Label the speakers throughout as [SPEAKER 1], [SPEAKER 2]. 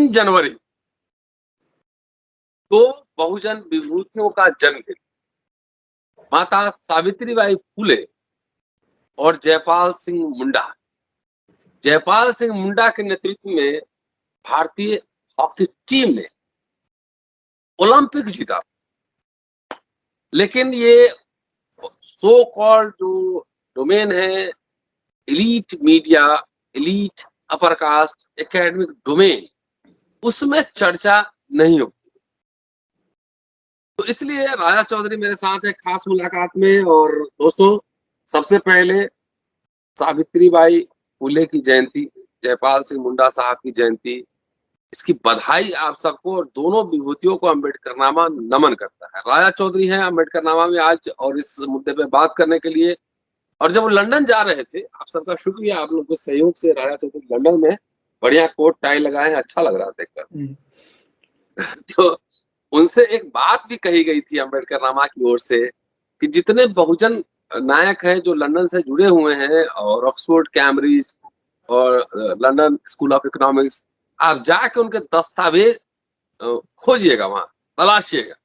[SPEAKER 1] जनवरी तो बहुजन विभूतियों का जन्मदिन, माता सावित्रीबाई फुले और जयपाल सिंह मुंडा। जयपाल सिंह मुंडा के नेतृत्व में भारतीय हॉकी टीम ने ओलंपिक जीता। लेकिन ये सो कॉल्ड जो डोमेन है, elite media, elite upper caste academic domain, उसमें चर्चा नहीं होती। तो इसलिए राजा चौधरी मेरे साथ है खास मुलाकात में। और दोस्तों, सबसे पहले सावित्रीबाई फुले की जयंती, जयपाल सिंह मुंडा साहब की जयंती, इसकी बधाई आप सबको। और दोनों विभूतियों को अम्बेडकरनामा नमन करता है। राजा चौधरी हैं अम्बेडकरनामा में आज और इस मुद्दे पे बात करने के लिए। और जब वो लंदन जा रहे थे, आप सबका शुक्रिया, आप लोगों के सहयोग से राजा चौधरी लंदन में बढ़िया कोट टाई लगाए हैं, अच्छा लग रहा देखकर। तो उनसे एक बात भी कही गई थी अम्बेडकरनामा की ओर से कि जितने बहुजन नायक हैं जो लंदन से जुड़े हुए हैं, और ऑक्सफोर्ड, कैम्ब्रिज और लंदन स्कूल ऑफ इकोनॉमिक्स, आप जाके उनके दस्तावेज खोजिएगा, वहां तलाशिएगा।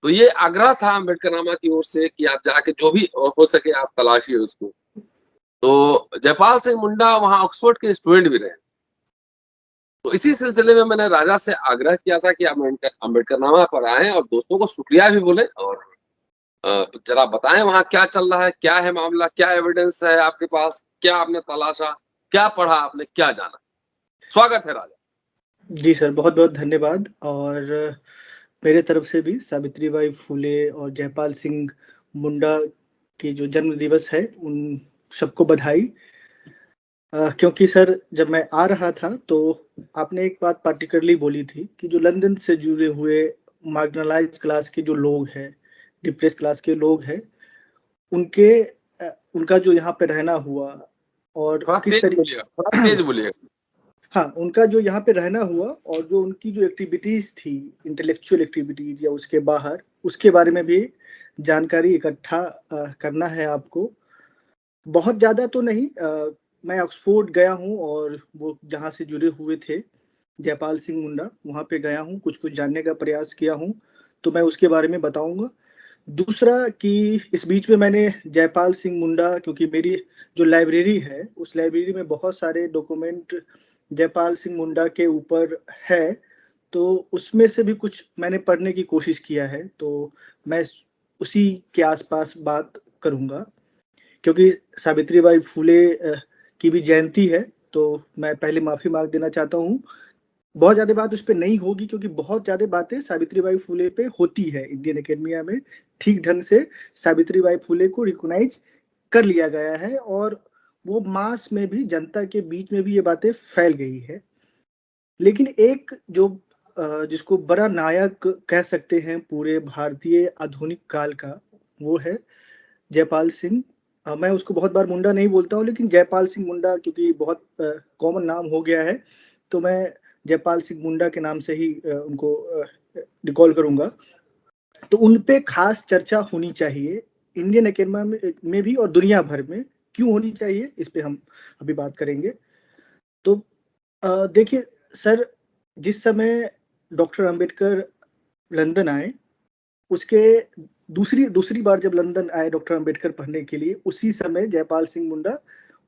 [SPEAKER 1] तो ये आग्रह था अम्बेडकरनामा की ओर से कि आप जाके जो भी हो सके आप तलाशिए उसको। तो जयपाल सिंह मुंडा वहां ऑक्सफोर्ड के स्टूडेंट भी रहे। तो इसी सिलसिले में मैंने राजा से आग्रह किया था कि आप अम्बेडकरनामा पर आए और दोस्तों को शुक्रिया भी बोले, और जरा बताएं वहां क्या चल रहा है, क्या है मामला, क्या एविडेंस है आपके पास, क्या आपने तलाशा, क्या पढ़ा आपने, क्या जाना। स्वागत है राजा।
[SPEAKER 2] जी सर, बहुत बहुत धन्यवाद। और मेरे तरफ से भी सावित्रीबाई फुले और जयपाल सिंह मुंडा के जो जन्म दिवस है उन सबको बधाई। क्योंकि सर जब मैं आ रहा था तो आपने एक बात पार्टिकुलरली बोली थी कि जो लंदन से जुड़े हुए मार्जिनलाइज्ड क्लास के जो लोग हैं, डिप्रेस क्लास के लोग हैं, उनके उनका जो यहाँ पे रहना हुआ और
[SPEAKER 1] थोड़ा
[SPEAKER 2] किस
[SPEAKER 1] तेज
[SPEAKER 2] तरीके
[SPEAKER 1] बोलिएगा, थोड़ा तेज बोलिएगा।
[SPEAKER 2] हाँ, उनका जो यहाँ पे रहना हुआ और जो उनकी जो एक्टिविटीज थी, इंटेलेक्चुअल एक्टिविटीज या उसके बाहर, उसके बारे में भी जानकारी इकट्ठा करना है आपको। बहुत ज़्यादा तो नहीं, मैं ऑक्सफोर्ड गया हूँ और वो जहाँ से जुड़े हुए थे जयपाल सिंह मुंडा, वहाँ पे गया हूँ, कुछ कुछ जानने का प्रयास किया हूँ, तो मैं उसके बारे में बताऊंगा। दूसरा कि इस बीच में मैंने जयपाल सिंह मुंडा, क्योंकि मेरी जो लाइब्रेरी है उस लाइब्रेरी में बहुत सारे डॉक्यूमेंट जयपाल सिंह मुंडा के ऊपर है, तो उसमें से भी कुछ मैंने पढ़ने की कोशिश किया है, तो मैं उसी के आसपास बात करूंगा। क्योंकि सावित्रीबाई फुले की भी जयंती है, तो मैं पहले माफी मांग देना चाहता हूँ। बहुत ज्यादा बात उस पर नहीं होगी क्योंकि बहुत ज्यादा बातें सावित्रीबाई फुले पे होती है इंडियन एकेडमिया में। ठीक ढंग से सावित्रीबाई फुले को रिकॉग्नाइज कर लिया गया है और वो मास में भी, जनता के बीच में भी ये बातें फैल गई है। लेकिन एक जो जिसको बड़ा नायक कह सकते हैं पूरे भारतीय आधुनिक काल का, वो है जयपाल सिंह। मैं उसको बहुत बार मुंडा नहीं बोलता हूँ, लेकिन जयपाल सिंह मुंडा क्योंकि बहुत कॉमन नाम हो गया है, तो मैं जयपाल सिंह मुंडा के नाम से ही उनको रिकॉल करूंगा। तो उन पे खास चर्चा होनी चाहिए इंडियन एकेडमी में भी और दुनिया भर में। क्यों होनी चाहिए, इस पे हम अभी बात करेंगे। तो देखिए सर, जिस समय डॉक्टर अंबेडकर लंदन आए, उसके दूसरी दूसरी बार जब लंदन आए डॉक्टर अंबेडकर पढ़ने के लिए, उसी समय जयपाल सिंह मुंडा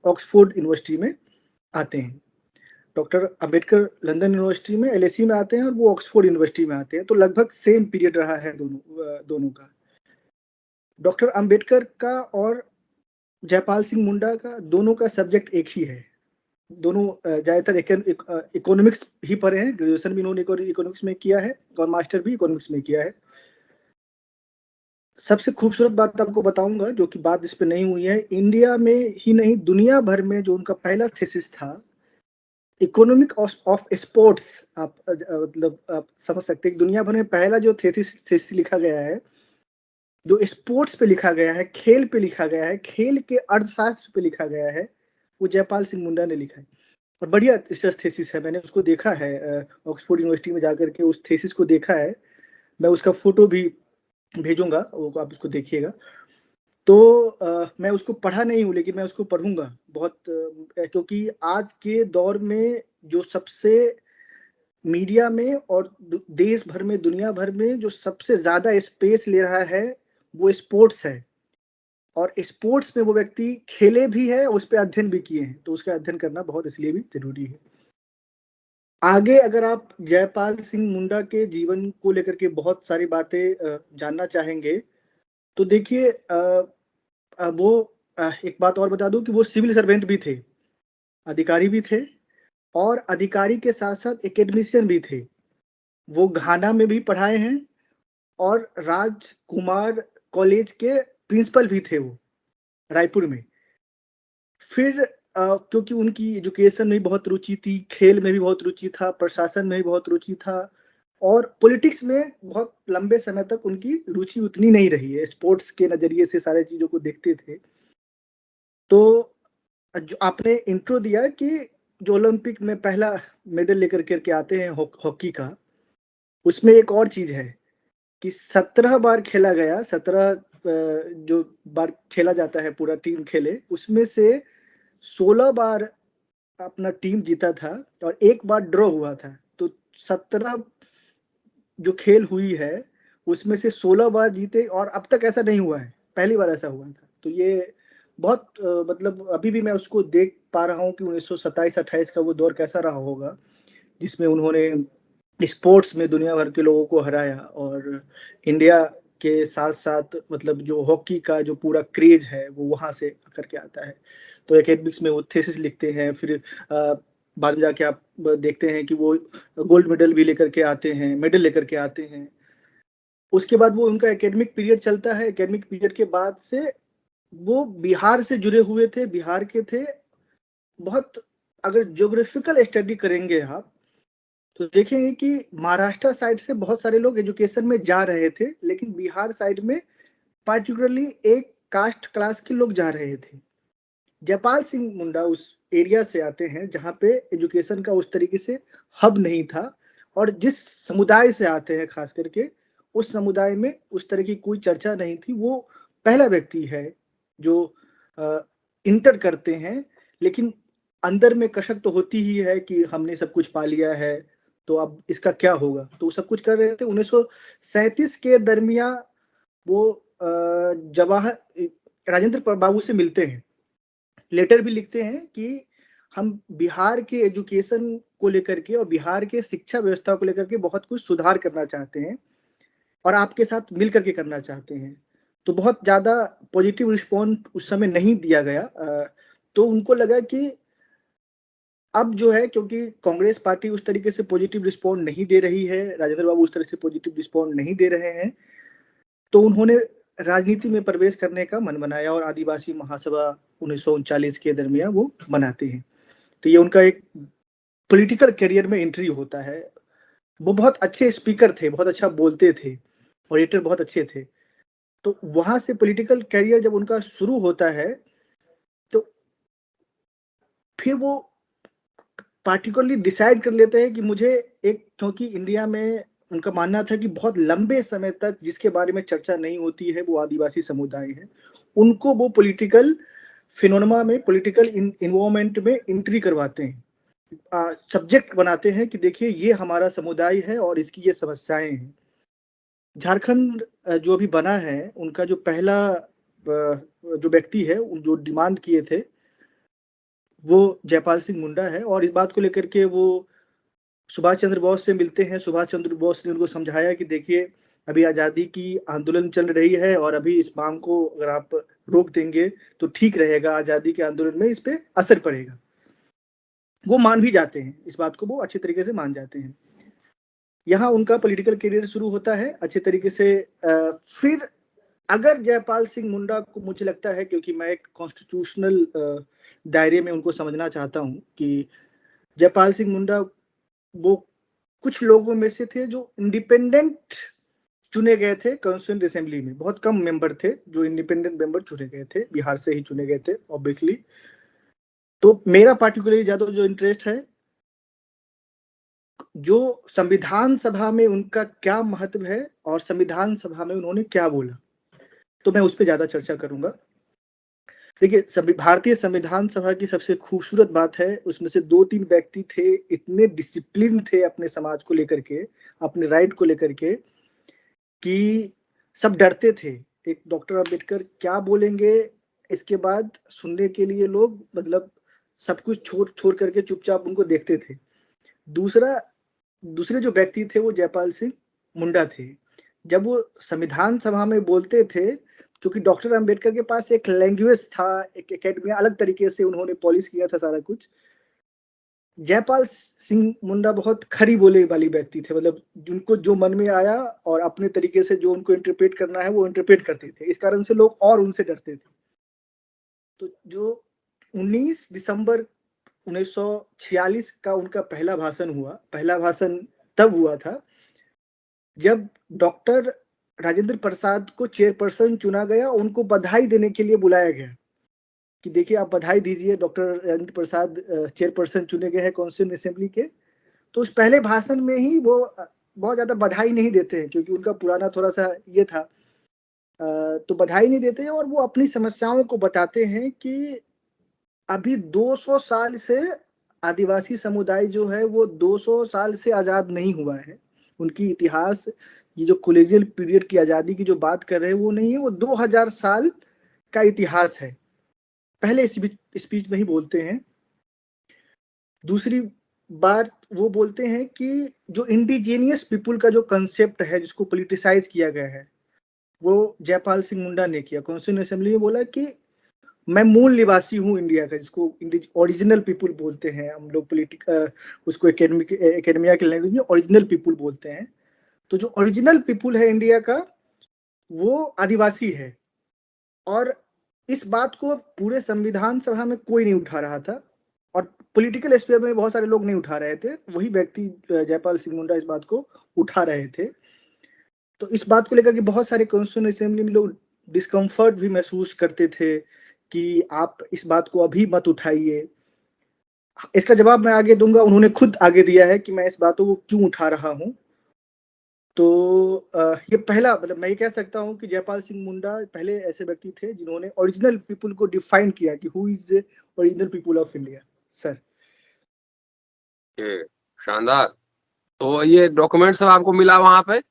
[SPEAKER 2] ऑक्सफोर्ड यूनिवर्सिटी में आते हैं। डॉक्टर अंबेडकर लंदन यूनिवर्सिटी में एलएसी में आते हैं और वो ऑक्सफोर्ड यूनिवर्सिटी में आते हैं, तो लगभग सेम पीरियड रहा है दोनों का। डॉक्टर अंबेडकर का और जयपाल सिंह मुंडा का दोनों का सब्जेक्ट एक ही है। दोनों ज्यादातर इकोनॉमिक्स ही पढ़े हैं, ग्रेजुएशन भी इन्होंने इकोनॉमिक्स में किया है और मास्टर भी इकोनॉमिक्स में किया है। सबसे खूबसूरत बात आपको बताऊंगा, जो कि बात इस पे नहीं हुई है, इंडिया में ही नहीं दुनिया भर में जो उनका पहला थीसिस था, इकोनॉमिक ऑफ स्पोर्ट्स, आप मतलब आप समझ सकते हैं दुनिया भर में पहला जो थीसिस लिखा गया है, जो स्पोर्ट्स पे लिखा गया है, खेल पे लिखा गया है, खेल के अर्थशास्त्र पे लिखा गया है, वो जयपाल सिंह मुंडा ने लिखा है। और बढ़िया रिसर्च थीसिस है, मैंने उसको देखा है, ऑक्सफोर्ड यूनिवर्सिटी में जाकर के उस थीसिस को देखा है। मैं उसका फोटो भी भेजूंगा, वो आप उसको देखिएगा। तो मैं उसको पढ़ा नहीं हूँ, लेकिन मैं उसको पढ़ूंगा बहुत, क्योंकि आज के दौर में जो सबसे मीडिया में और देश भर में, दुनिया भर में जो सबसे ज्यादा स्पेस ले रहा है वो स्पोर्ट्स है। और स्पोर्ट्स में वो व्यक्ति खेले भी है, उस पर अध्ययन भी किए हैं, तो उसका अध्ययन करना बहुत इसलिए भी जरूरी है। आगे अगर आप जयपाल सिंह मुंडा के जीवन को लेकर के बहुत सारी बातें जानना चाहेंगे तो देखिए, वो एक बात और बता दूं कि वो सिविल सर्वेंट भी थे, अधिकारी भी थे, और अधिकारी के साथ साथ एकेडमिशियन भी थे। वो घाना में भी पढ़ाए हैं और राजकुमार कॉलेज के प्रिंसिपल भी थे वो, रायपुर में। फिर क्योंकि उनकी एजुकेशन में भी बहुत रुचि थी, खेल में भी बहुत रुचि था, प्रशासन में भी बहुत रुचि था, और पॉलिटिक्स में बहुत लंबे समय तक उनकी रुचि उतनी नहीं रही है। स्पोर्ट्स के नजरिए से सारे चीजों को देखते थे। तो जो आपने इंट्रो दिया कि जो ओलंपिक में पहला मेडल लेकर के आते हैं हॉकी का, उसमें एक और चीज है कि 17 बार खेला गया, 17 जो बार खेला जाता है पूरा टीम खेले, उसमें से 16 बार अपना टीम जीता था और एक बार ड्रॉ हुआ था। तो 17 जो खेल हुई है उसमें से 16 बार जीते, और अब तक ऐसा नहीं हुआ है, पहली बार ऐसा हुआ था। तो ये बहुत मतलब अभी भी मैं उसको देख पा रहा हूँ कि 1927-28 का वो दौर कैसा रहा होगा, जिसमें उन्होंने स्पोर्ट्स में दुनिया भर के लोगों को हराया, और इंडिया के साथ साथ मतलब जो हॉकी का जो पूरा क्रेज है वो वहां से करके आता है। तो एकेडमिक्स में वो थीसिस लिखते हैं, फिर बाद में जाके आप देखते हैं कि वो गोल्ड मेडल भी लेकर के आते हैं, मेडल लेकर के आते हैं। उसके बाद वो उनका एकेडमिक पीरियड चलता है। एकेडमिक पीरियड के बाद से वो बिहार से जुड़े हुए थे, बिहार के थे बहुत। अगर ज्योग्राफिकल स्टडी करेंगे आप तो देखेंगे कि महाराष्ट्र साइड से बहुत सारे लोग एजुकेशन में जा रहे थे, लेकिन बिहार साइड में पार्टिकुलरली एक कास्ट क्लास के लोग जा रहे थे। जयपाल सिंह मुंडा उस एरिया से आते हैं जहाँ पे एजुकेशन का उस तरीके से हब नहीं था, और जिस समुदाय से आते हैं खास करके उस समुदाय में उस तरह की कोई चर्चा नहीं थी। वो पहला व्यक्ति है जो इंटर करते हैं, लेकिन अंदर में कशक तो होती ही है कि हमने सब कुछ पा लिया है, तो अब इसका क्या होगा। तो सब कुछ कर रहे थे। 1937 के दरमियान वो जवाहर राजेंद्र बाबू से मिलते हैं, लेटर भी लिखते हैं कि हम बिहार के एजुकेशन को लेकर के और बिहार के शिक्षा व्यवस्था को लेकर के बहुत कुछ सुधार करना चाहते हैं और आपके साथ मिल करके करना चाहते हैं। तो बहुत ज्यादा पॉजिटिव रिस्पॉन्स उस समय नहीं दिया गया। तो उनको लगा कि अब जो है, क्योंकि कांग्रेस पार्टी उस तरीके से पॉजिटिव रिस्पॉन्स नहीं दे रही है, राजेंद्र बाबू उस तरह से पॉजिटिव रिस्पॉन्स नहीं दे रहे हैं, तो उन्होंने राजनीति में प्रवेश करने का मन बनाया और आदिवासी महासभा 1939 के दरमियान वो बनाते हैं। तो ये उनका एक पॉलिटिकल करियर में एंट्री होता है। वो बहुत अच्छे स्पीकर थे, बहुत अच्छा बोलते थे, ऑडिटर बहुत अच्छे थे। तो वहां से पॉलिटिकल करियर जब उनका शुरू होता है तो फिर वो पार्टिकुलरली डिसाइड कर लेते हैं कि मुझे एक, क्योंकि इंडिया में उनका मानना था कि बहुत लंबे समय तक जिसके बारे में चर्चा नहीं होती है वो आदिवासी समुदाय है, उनको वो पॉलिटिकल फिनोमेना में, पॉलिटिकल इन्वॉल्वमेंट में एंट्री करवाते हैं, सब्जेक्ट बनाते हैं कि देखिए ये हमारा समुदाय है और इसकी ये समस्याएं हैं। झारखंड जो अभी बना है, उनका जो पहला जो व्यक्ति है जो डिमांड किए थे वो जयपाल सिंह मुंडा है, और इस बात को लेकर के वो सुभाष चंद्र बोस से मिलते हैं। सुभाष चंद्र बोस ने उनको समझाया कि देखिए अभी आज़ादी की आंदोलन चल रही है और अभी इस मांग को अगर आप रोक देंगे तो ठीक रहेगा, आज़ादी के आंदोलन में इस पे असर पड़ेगा। वो मान भी जाते हैं, इस बात को वो अच्छे तरीके से मान जाते हैं। यहाँ उनका पॉलिटिकल करियर शुरू होता है अच्छे तरीके से। फिर अगर जयपाल सिंह मुंडा को, मुझे लगता है, क्योंकि मैं एक कॉन्स्टिट्यूशनल दायरे में उनको समझना चाहता हूँ, कि जयपाल सिंह मुंडा वो कुछ लोगों में से थे जो इंडिपेंडेंट चुने गए थे कॉन्स्टिट्यूएंट असेंबली में। बहुत कम मेंबर थे जो इंडिपेंडेंट मेंबर चुने गए थे, बिहार से ही चुने गए थे ऑब्वियसली। तो मेरा पार्टिकुलरली ज्यादा जो इंटरेस्ट है, जो संविधान सभा में उनका क्या महत्व है और संविधान सभा में उन्होंने क्या बोला, तो मैं उस पर ज्यादा चर्चा करूंगा। देखिए, भारतीय संविधान सभा की सबसे खूबसूरत बात है, उसमें से 2-3 व्यक्ति थे, इतने डिसिप्लिन थे अपने समाज को लेकर के, अपने राइट को लेकर के, कि सब डरते थे। एक डॉक्टर अंबेडकर क्या बोलेंगे, इसके बाद सुनने के लिए लोग मतलब सब कुछ छोड़ करके चुपचाप उनको देखते थे। दूसरे जो व्यक्ति थे वो जयपाल सिंह मुंडा थे। जब वो संविधान सभा में बोलते थे, क्योंकि डॉक्टर अंबेडकर के पास एक लैंग्वेज था, एक एकेडमी अलग तरीके से उन्होंने पॉलिश किया था सारा कुछ। जयपाल सिंह मुंडा बहुत खरी बोले वाली व्यक्ति थे, मतलब जिनको जो मन में आया और अपने तरीके से जो उनको इंटरप्रेट करना है वो इंटरप्रेट करते थे। इस कारण से लोग और उनसे डरते थे। तो जो 19 दिसंबर 1946 का उनका पहला भाषण तब हुआ था जब डॉक्टर राजेंद्र प्रसाद को चेयरपर्सन चुना गया, उनको बधाई देने के लिए बुलाया गया कि देखिए आप बधाई दीजिए, डॉक्टर राजेंद्र प्रसाद चेयरपर्सन चुने गए हैं कॉन्स्टिट्यूएंट असेंबली के। तो उस पहले भाषण में ही वो बहुत ज्यादा बधाई नहीं देते हैं, क्योंकि उनका पुराना थोड़ा सा ये था, तो बधाई नहीं देते हैं और वो अपनी समस्याओं को बताते हैं कि अभी 200 साल से आदिवासी समुदाय जो है वो 200 साल से आजाद नहीं हुआ है। उनकी इतिहास, ये जो कोलोनियल पीरियड की आजादी की जो बात कर रहे हैं वो नहीं है, वो 2000 साल का इतिहास है। पहले स्पीच में ही बोलते हैं। दूसरी बात वो बोलते हैं कि जो इंडिजीनियस पीपुल का जो कंसेप्ट है जिसको पॉलिटिसाइज किया गया है, वो जयपाल सिंह मुंडा ने किया। कॉन्स्टिट्यूएंट असेंबली में बोला कि मैं मूल निवासी हूँ इंडिया का, जिसको ओरिजिनल पीपुल बोलते हैं हम लोग, उसको एकेडमिया के लैंग्वेज में ओरिजिनल पीपुल बोलते हैं। तो जो ओरिजिनल पीपुल है इंडिया का वो आदिवासी है, और इस बात को पूरे संविधान सभा में कोई नहीं उठा रहा था, और पॉलिटिकल स्फीयर में बहुत सारे लोग नहीं उठा रहे थे। वही व्यक्ति जयपाल सिंह मुंडा इस बात को उठा रहे थे। तो इस बात को लेकर के बहुत सारे कॉन्स्टिट्यूएंट असेंबली में लोग डिस्कम्फर्ट भी महसूस करते थे कि आप इस बात को अभी मत उठाइए। इसका जवाब मैं आगे दूंगा, उन्होंने खुद आगे दिया है कि मैं इस बातों को क्यों उठा रहा हूं। तो ये पहला, मतलब मैं ये कह सकता हूं कि जयपाल सिंह मुंडा पहले ऐसे व्यक्ति थे जिन्होंने ओरिजिनल पीपुल को डिफाइन किया कि who is original people of India. Sir
[SPEAKER 1] शानदार। तो ये डॉक्यूमेंट सब आपको मिला वहां पे?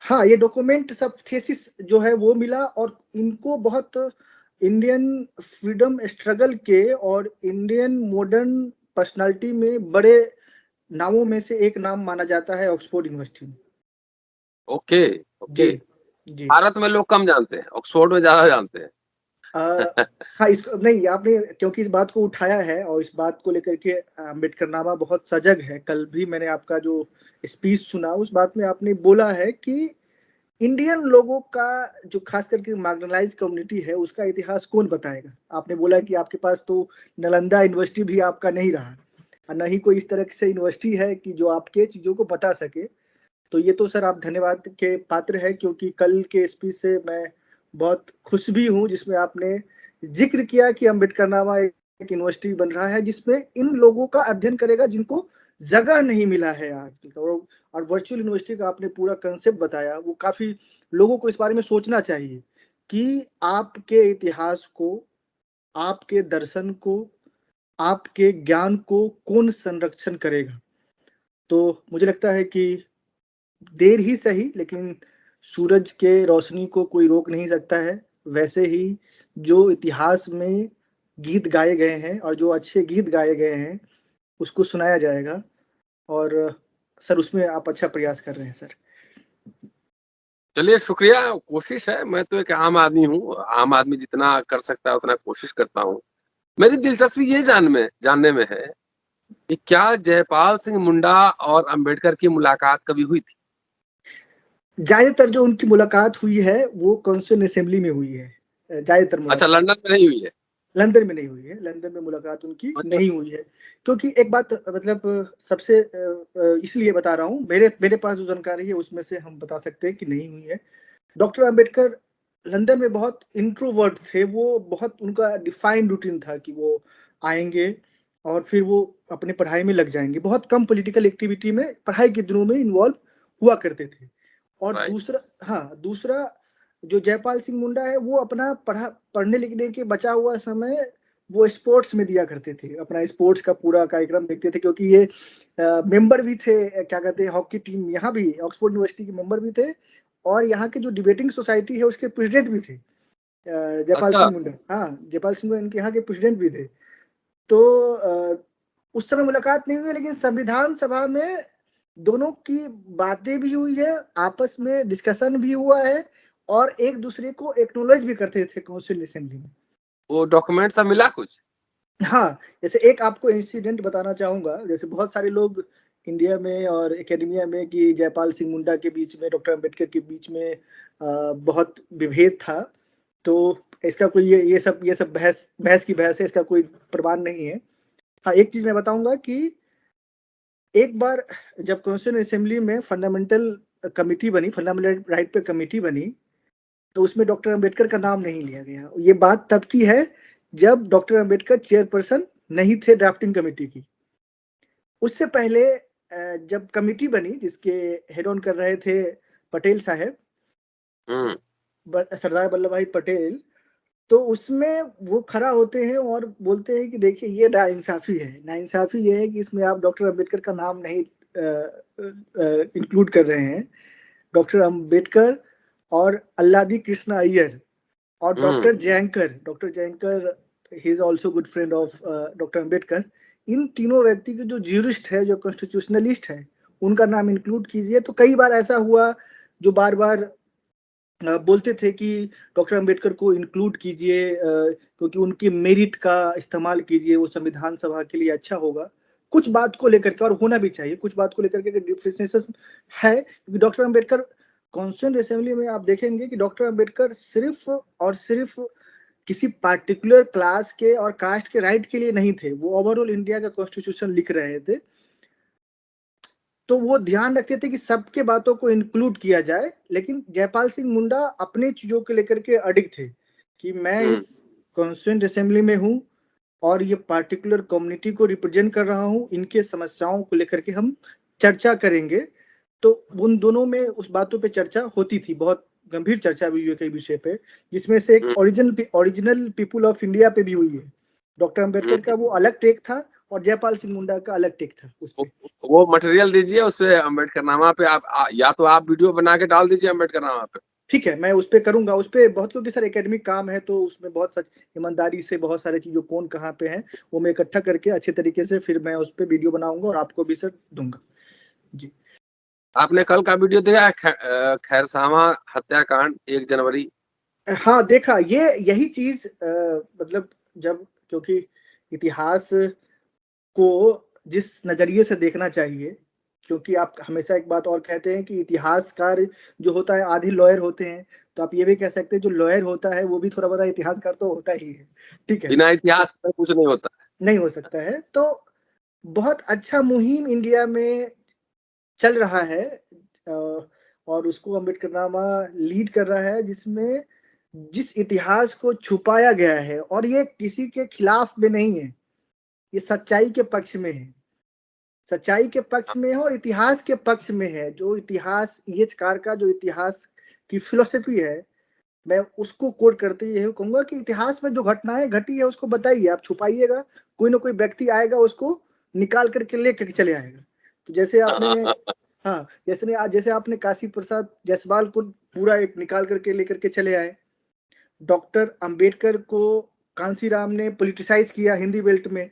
[SPEAKER 2] हाँ, ये डॉक्यूमेंट सब, थेसिस जो है वो मिला, और इनको बहुत इंडियन फ्रीडम स्ट्रगल के और इंडियन मॉडर्न पर्सनालिटी में बड़े नामों में से एक नाम माना जाता है ऑक्सफोर्ड यूनिवर्सिटी में।
[SPEAKER 1] Okay okay.
[SPEAKER 2] जी जी।
[SPEAKER 1] भारत में लोग कम जानते हैं, ऑक्सफोर्ड में ज्यादा जानते हैं।
[SPEAKER 2] हाँ, इसको नहीं, आपने क्योंकि इस बात को उठाया है और इस बात को लेकर के अम्बेडकरनामा बहुत सजग है। कल भी मैंने आपका जो स्पीच सुना उस बात में आपने बोला है कि इंडियन लोगों का जो खास करके मार्जिनलाइज कम्युनिटी है उसका इतिहास कौन बताएगा। आपने बोला कि आपके पास तो नालंदा यूनिवर्सिटी भी आपका नहीं रहा, और न ही कोई इस तरह से यूनिवर्सिटी है कि जो आपके चीजों को बता सके। तो ये तो सर आप धन्यवाद के पात्र है, क्योंकि कल के स्पीच से मैं बहुत खुश भी हूँ, जिसमें आपने जिक्र किया कि अम्बेडकरनामा एक यूनिवर्सिटी बन रहा है जिसमें इन लोगों का अध्ययन करेगा जिनको जगह नहीं मिला है आज। और वर्चुअल यूनिवर्सिटी का आपने पूरा कंसेप्ट बताया, वो काफी लोगों को इस बारे में सोचना चाहिए कि आपके इतिहास को, आपके दर्शन को, आपके ज्ञान को कौन संरक्षण करेगा। तो मुझे लगता है कि देर ही सही, लेकिन सूरज के रोशनी को कोई रोक नहीं सकता है। वैसे ही जो इतिहास में गीत गाए गए हैं और जो अच्छे गीत गाए गए हैं उसको सुनाया जाएगा, और सर उसमें आप अच्छा प्रयास कर रहे हैं सर।
[SPEAKER 1] चलिए, शुक्रिया। कोशिश है, मैं तो एक आम आदमी हूँ, आम आदमी जितना कर सकता है उतना कोशिश करता हूँ। मेरी दिलचस्पी ये जानने में है कि क्या जयपाल सिंह मुंडा और अंबेडकर की मुलाकात कभी हुई थी?
[SPEAKER 2] ज्यादातर जो उनकी मुलाकात हुई है वो कॉन्स्टिट्यूएंट असेंबली में हुई है, ज्यादातर
[SPEAKER 1] अच्छा,
[SPEAKER 2] मुलाकात।
[SPEAKER 1] लंदन में नहीं हुई है?
[SPEAKER 2] लंदन में नहीं हुई है, लंदन में मुलाकात उनकी
[SPEAKER 1] अच्छा।
[SPEAKER 2] नहीं हुई है। क्योंकि एक बात, मतलब सबसे इसलिए बता रहा हूँ, मेरे पास जो जानकारी है उसमें से हम बता सकते हैं कि नहीं हुई है। डॉक्टर अंबेडकर लंदन में बहुत इंट्रोवर्ट थे, वो बहुत, उनका डिफाइंड रूटीन था कि वो आएंगे और फिर वो अपने पढ़ाई में लग जाएंगे, बहुत कम पॉलिटिकल एक्टिविटी में पढ़ाई के दिनों में इन्वॉल्व हुआ करते थे। और
[SPEAKER 1] राइट।
[SPEAKER 2] दूसरा, हाँ दूसरा, जो जयपाल सिंह मुंडा है वो अपना पढ़ने लिखने के बचा हुआ समय वो स्पोर्ट्स में दिया करते थे, अपना स्पोर्ट्स का पूरा कार्यक्रम देखते थे, क्योंकि ये मेंबर भी थे, क्या कहते हैं, हॉकी टीम, यहाँ भी ऑक्सफोर्ड यूनिवर्सिटी के मेंबर भी थे, और यहाँ की जो डिबेटिंग सोसाइटी है उसके प्रेसिडेंट भी थे जयपाल
[SPEAKER 1] अच्छा।
[SPEAKER 2] सिंह मुंडा। हाँ, जयपाल सिंह मुंडा इनके यहाँ के प्रेसिडेंट भी थे। तो उस समय मुलाकात नहीं हुई, लेकिन संविधान सभा में दोनों की बातें भी हुई है, आपस में डिस्कशन भी हुआ है, और एक दूसरे को एक्नॉलेज भी करते थे काउंसिल असेंबली में।
[SPEAKER 1] वो डॉक्यूमेंट सब मिला कुछ?
[SPEAKER 2] हाँ, जैसे एक आपको इंसिडेंट बताना चाहूंगा, जैसे बहुत सारे लोग इंडिया में और एकेडमिया में कि जयपाल सिंह मुंडा के बीच में, डॉक्टर अंबेडकर के बीच में बहुत विभेद था, तो इसका कोई ये सब बहस की बहस है, इसका कोई प्रमाण नहीं है। हाँ, एक चीज मैं बताऊंगा कि एक बार जब कॉन्स्टिट्यूशन असेंबली में फंडामेंटल कमिटी बनी, फंडामेंटल राइट पे कमिटी बनी, तो उसमें डॉक्टर अंबेडकर का नाम नहीं लिया गया। ये बात तब की है जब डॉक्टर अंबेडकर चेयरपर्सन नहीं थे ड्राफ्टिंग कमेटी की। उससे पहले जब कमेटी बनी जिसके हेड ऑन कर रहे थे पटेल साहब, सरदार वल्लभ भाई पटेल, तो उसमें वो खड़ा होते हैं और बोलते हैं कि देखिए ये नाइंसाफी है। नाइंसाफी ये है कि इसमें आप डॉक्टर अंबेडकर का नाम नहीं इंक्लूड कर रहे हैं। डॉक्टर अंबेडकर और अल्लादी कृष्ण अय्यर और doctor Jayakar he is also good friend of doctor Ambedkar, इन तीनों व्यक्ति के जो ज्यूरिस्ट है, जो कॉन्स्टिट्यूशनलिस्ट है, उनका नाम इंक्लूड कीजिए। तो कई बार ऐसा हुआ जो बार बार बोलते थे कि डॉक्टर अंबेडकर को इंक्लूड कीजिए, क्योंकि उनके मेरिट का इस्तेमाल कीजिए, वो संविधान सभा के लिए अच्छा होगा। कुछ बात को लेकर के, और होना भी चाहिए, कुछ बात को लेकर के डिफरेंसेस है, क्योंकि डॉक्टर अंबेडकर कॉन्स्टिट्यूंट असेंबली में आप देखेंगे कि डॉक्टर अंबेडकर सिर्फ और सिर्फ किसी पार्टिकुलर क्लास के और कास्ट के राइट के लिए नहीं थे, वो ओवरऑल इंडिया का कॉन्स्टिट्यूशन लिख रहे थे। तो वो ध्यान रखते थे कि सबके बातों को इंक्लूड किया जाए, लेकिन जयपाल सिंह मुंडा अपने चीजों को लेकर के अडिग थे कि मैं इस कॉन्स्टिट्यूएंट असेंबली में हूँ और ये पार्टिकुलर कम्युनिटी को रिप्रेजेंट कर रहा हूँ, इनके समस्याओं को लेकर के हम चर्चा करेंगे। तो उन दोनों में उस बातों पे चर्चा होती थी, बहुत गंभीर चर्चा भी हुई है कई विषय पे, जिसमें से एक ओरिजिनल पीपुल ऑफ इंडिया पे भी हुई है। डॉक्टर अंबेडकर का वो अलग टेक था और जयपाल सिंह मुंडा का अलग टेक था उस पे।
[SPEAKER 1] वो मटेरियल दीजिए, उसपे अम्बेडकर नामा पे आप या तो आप वीडियो बना के डाल दीजिए अम्बेडकर नामा पे।
[SPEAKER 2] ठीक है, मैं उस पर करूंगा। उस पर बहुत, क्योंकि सर एकेडमिक काम है तो उसमें बहुत सच ईमानदारी से बहुत सारी चीजों कौन कहाँ पे है वो मैं इकट्ठा करके अच्छे तरीके से फिर मैं उस पर वीडियो बनाऊंगा और आपको भी सर दूंगा जी।
[SPEAKER 1] आपने कल का वीडियो देखा, खैरसावा हत्याकांड 1 जनवरी?
[SPEAKER 2] हाँ देखा, ये यही चीज मतलब जब, क्योंकि इतिहास को जिस नजरिए से देखना चाहिए, क्योंकि आप हमेशा एक बात और कहते हैं कि इतिहासकार जो होता है आधी लॉयर होते हैं, तो आप ये भी कह सकते हैं जो लॉयर होता है वो भी थोड़ा बड़ा इतिहासकार तो होता ही है। ठीक है,
[SPEAKER 1] बिना इतिहास का कुछ नहीं होता है।
[SPEAKER 2] नहीं हो सकता है। तो बहुत अच्छा मुहिम इंडिया में चल रहा है, और उसको अम्बेडकरनामा लीड कर रहा है, जिसमें जिस इतिहास को छुपाया गया है, और ये किसी के खिलाफ में नहीं है, ये सच्चाई के पक्ष में है, सच्चाई के पक्ष में है और इतिहास के पक्ष में है। जो इतिहास, ये कार का जो इतिहास की फिलोसफी है, मैं उसको कोट करते यही कहूंगा कि इतिहास में जो घटनाएं घटी है उसको बताइए, आप छुपाइएगा, कोई ना कोई व्यक्ति आएगा उसको निकाल करके लेकर चले आएगा। तो जैसे आपने हाँ, जैसे आपने काशी प्रसाद जायसवाल को पूरा एक निकाल करके लेकर के चले आए। डॉक्टर अंबेडकर को कांसीराम ने पॉलिटिसाइज किया हिंदी बेल्ट में।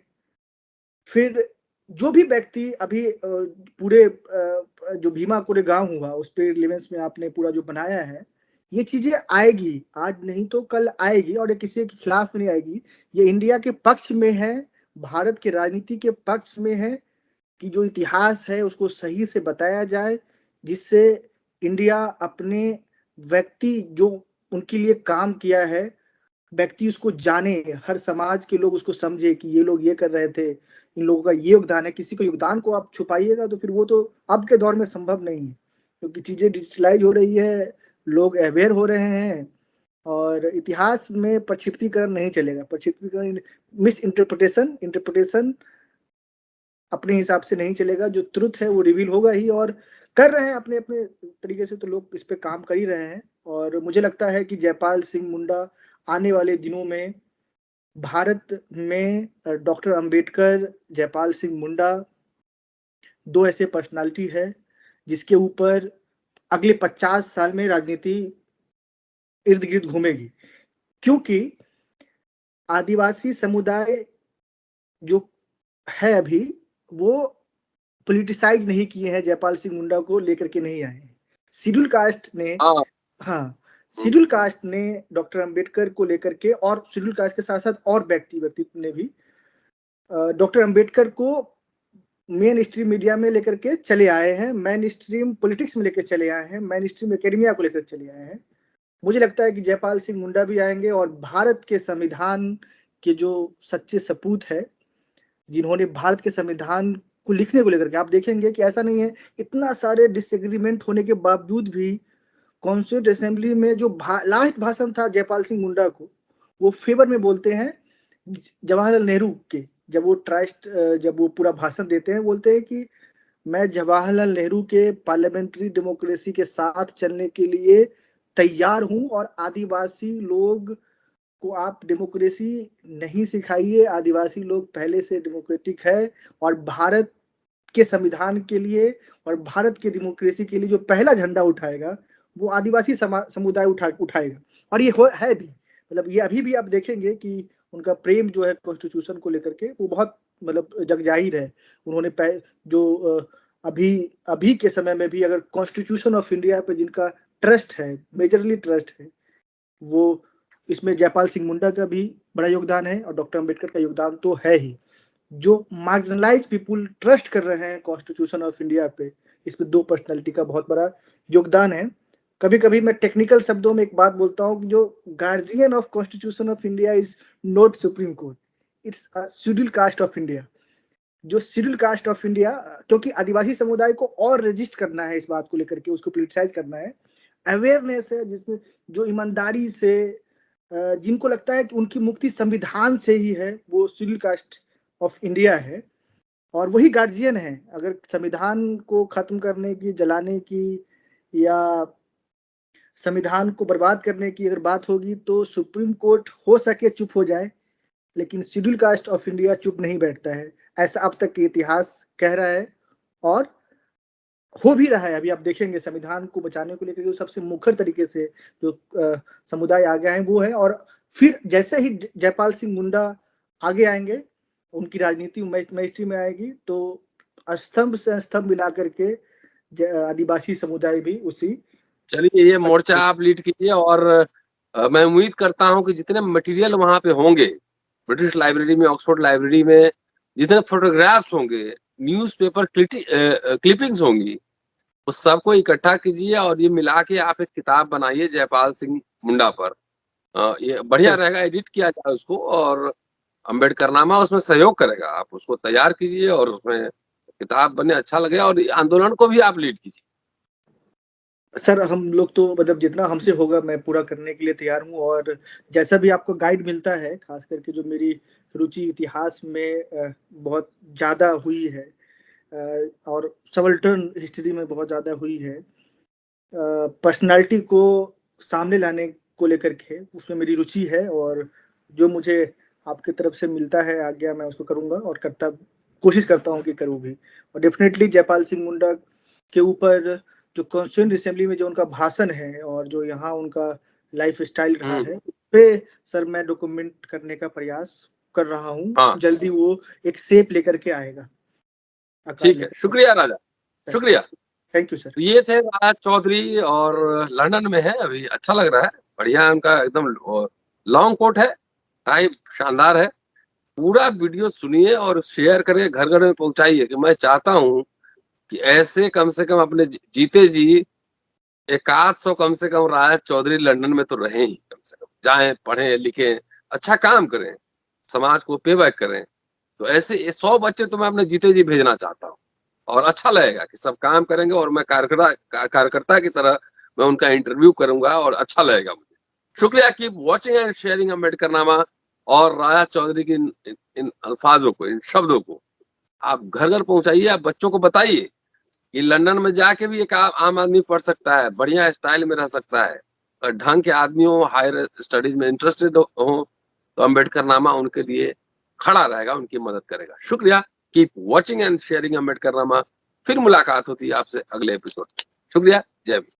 [SPEAKER 2] फिर जो भी व्यक्ति अभी पूरे जो भीमा कोरेगांव हुआ उस पे रिलेवेंस में आपने पूरा जो बनाया है, ये चीजें आएगी, आज नहीं तो कल आएगी, और ये किसी के खिलाफ नहीं आएगी, ये इंडिया के पक्ष में है, भारत के राजनीति के पक्ष में है, कि जो इतिहास है उसको सही से बताया जाए, जिससे इंडिया अपने व्यक्ति जो उनके लिए काम किया है, व्यक्ति उसको जाने, हर समाज के लोग उसको समझे कि ये लोग ये कर रहे थे, इन लोगों का ये योगदान है। किसी को योगदान को आप छुपाइएगा तो फिर वो तो अब के दौर में संभव नहीं है, क्योंकि चीजें डिजिटलाइज हो रही है, लोग अवेयर हो रहे हैं, और इतिहास में प्रक्षिप्तीकरण नहीं चलेगा। प्रक्षिप्तीकरण, मिस इंटरप्रिटेशन अपने हिसाब से नहीं चलेगा। जो ट्रुथ है वो रिवील होगा ही, और कर रहे हैं अपने अपने तरीके से, तो लोग इस पे काम कर ही रहे हैं, और मुझे लगता है कि जयपाल सिंह मुंडा आने वाले दिनों में भारत में डॉक्टर अंबेडकर, जयपाल सिंह मुंडा 2 ऐसे पर्सनालिटी है जिसके ऊपर अगले 50 साल में राजनीति इर्द-गिर्द घूमेगी। क्योंकि आदिवासी समुदाय जो है अभी, वो पॉलिटिसाइज़ नहीं किए हैं, जयपाल सिंह मुंडा को लेकर के नहीं आए हैं। शेड्यूल कास्ट ने
[SPEAKER 1] हाँ।
[SPEAKER 2] हाँ, शेड्यूल कास्ट ने डॉक्टर अंबेडकर को लेकर के, और शेड्यूल कास्ट के साथ-साथ और व्यक्तित्व ने भी डॉक्टर अंबेडकर को मेन स्ट्रीम मीडिया में लेकर के चले आए हैं, मेन स्ट्रीम पॉलिटिक्स में लेकर चले आए हैं, मेन स्ट्रीम एकेडेमिया को लेकर चले आए हैं। मुझे लगता है कि जयपाल सिंह मुंडा भी आएंगे और भारत के संविधान के जो सच्चे सपूत है, जिन्होंने भारत के संविधान को लिखने को लेकर के, आप देखेंगे कि ऐसा नहीं है, इतना सारे डिसएग्रीमेंट होने के बावजूद भी कॉन्स्टिट्यूंट असेंबली में जो लास्ट भाषण था जयपाल सिंह मुंडा को, वो फेवर में बोलते हैं जवाहरलाल नेहरू के। जब वो पूरा भाषण देते हैं, बोलते हैं कि मैं जवाहरलाल नेहरू के पार्लियामेंट्री डेमोक्रेसी के साथ चलने के लिए तैयार हूं, और आदिवासी लोग को आप डेमोक्रेसी नहीं सिखाइए, आदिवासी लोग पहले से डेमोक्रेटिक है, और भारत के संविधान के लिए और भारत के डेमोक्रेसी के लिए जो पहला झंडा उठाएगा वो आदिवासी समुदाय उठाएगा। और ये है भी, मतलब ये अभी भी आप देखेंगे कि उनका प्रेम जो है कॉन्स्टिट्यूशन को लेकर के, वो बहुत मतलब जगजाहिर है। उन्होंने जो अभी के समय में भी अगर कॉन्स्टिट्यूशन ऑफ इंडिया पे जिनका ट्रस्ट है, मेजरली ट्रस्ट है, वो इसमें जयपाल सिंह मुंडा का भी बड़ा योगदान है और डॉक्टर अंबेडकर का योगदान तो है ही। जो मार्जिनलाइज्ड पीपुल ट्रस्ट कर रहे हैं कॉन्स्टिट्यूशन ऑफ इंडिया पे, इसमें 2 पर्सनालिटी का बहुत बड़ा योगदान है। कभी-कभी मैं टेक्निकल शब्दों में एक बात बोलता हूँ कि जो guardian of constitution of India is not supreme court, it's schedule caste of India. जो शेड्यूल कास्ट ऑफ इंडिया, क्योंकि आदिवासी समुदाय को और रजिस्ट करना है, इस बात को लेकर के उसको पॉलिटिसाइज करना है, अवेयरनेस है, जिसमें जो ईमानदारी से जिनको लगता है कि उनकी मुक्ति संविधान से ही है, वो शेड्यूल कास्ट ऑफ इंडिया है और वही गार्जियन है। अगर संविधान को खत्म करने की, जलाने की या संविधान को बर्बाद करने की अगर बात होगी तो सुप्रीम कोर्ट हो सके चुप हो जाए, लेकिन शेड्यूल कास्ट ऑफ इंडिया चुप नहीं बैठता है। ऐसा अब तक के इतिहास कह रहा है और हो भी रहा है। अभी आप देखेंगे संविधान को बचाने को लेकर जो सबसे मुखर तरीके से जो समुदाय आगे आए वो है, और फिर जैसे ही जयपाल सिंह मुंडा आगे आएंगे, उनकी राजनीति मैस्ट्री में आएगी, तो स्तंभ से स्तंभ मिला करके आदिवासी समुदाय भी उसी।
[SPEAKER 1] चलिए, ये मोर्चा आप लीड कीजिए और मैं उम्मीद करता हूं कि जितने मटेरियल वहां पे होंगे, ब्रिटिश लाइब्रेरी में, ऑक्सफोर्ड लाइब्रेरी में जितने फोटोग्राफ्स होंगे, न्यूज़पेपर क्लिपिंग्स होंगी, उस सबको इकट्ठा कीजिए और ये मिला के आप एक किताब बनाइए जयपाल सिंह मुंडा पर। ये बढ़िया रहेगा, एडिट किया जाए उसको और अम्बेडकरनामा उसमें सहयोग करेगा। आप उसको तैयार कीजिए और उसमें किताब बने, अच्छा लगेगा और आंदोलन को भी आप लीड कीजिए।
[SPEAKER 2] सर, हम लोग तो मतलब जितना हमसे होगा मैं पूरा करने के लिए तैयार हूँ, और जैसा भी आपको गाइड मिलता है, खास करके जो मेरी रुचि इतिहास में बहुत ज़्यादा हुई है और सबल्टर्न हिस्ट्री में बहुत ज़्यादा हुई है, पर्सनालिटी को सामने लाने को लेकर के उसमें मेरी रुचि है, और जो मुझे आपकी तरफ से मिलता है आज्ञा, मैं उसको करूँगा और कोशिश करता हूँ कि करूँ भी। और डेफिनेटली जयपाल सिंह मुंडा के ऊपर जो कॉन्स्टिट्यूएंट असेंबली में जो उनका भाषण है और जो यहाँ उनका लाइफ स्टाइल रहा है, उस पे सर मैं डॉक्यूमेंट करने का प्रयास कर रहा हूँ।
[SPEAKER 1] हाँ।
[SPEAKER 2] जल्दी वो एक शेप लेकर के आएगा।
[SPEAKER 1] ठीक है, शुक्रिया राजा, शुक्रिया।
[SPEAKER 2] Thank you sir.
[SPEAKER 1] तो ये थे राज चौधरी और लंदन में है अभी, अच्छा लग रहा है, बढ़िया। उनका एकदम लॉन्ग कोट है, टाइप शानदार है। पूरा वीडियो सुनिए और शेयर करें, घर घर में पहुंचाइए कि मैं चाहता हूं कि ऐसे कम से कम अपने जीते जी 100 कम से कम राज चौधरी लंदन में तो रहें ही, कम से कम जाएं, पढ़ें, लिखें, अच्छा काम करें, समाज को पे बैक करें। तो ऐसे 100 बच्चे तो मैं अपने जीते जी भेजना चाहता हूँ और अच्छा लगेगा कि सब काम करेंगे और मैं कार्यकर्ता की तरह मैं उनका इंटरव्यू करूंगा और अच्छा लगेगा मुझे। शुक्रिया। Keep watching and sharing Ambedkarnama और राजा चौधरी की इन अल्फाजों को, इन शब्दों को आप घर घर पहुंचाइए, आप बच्चों को बताइए कि लंदन में जाके भी एक आम आदमी पढ़ सकता है, बढ़िया स्टाइल में रह सकता है, ढंग के आदमी हो, हायर स्टडीज में इंटरेस्टेड हो, तो अम्बेडकर नामा उनके लिए खड़ा रहेगा, उनकी मदद करेगा। शुक्रिया। Keep watching and sharing Ambedkar नामा। फिर मुलाकात होती है आपसे अगले एपिसोड। शुक्रिया। जय हिंद।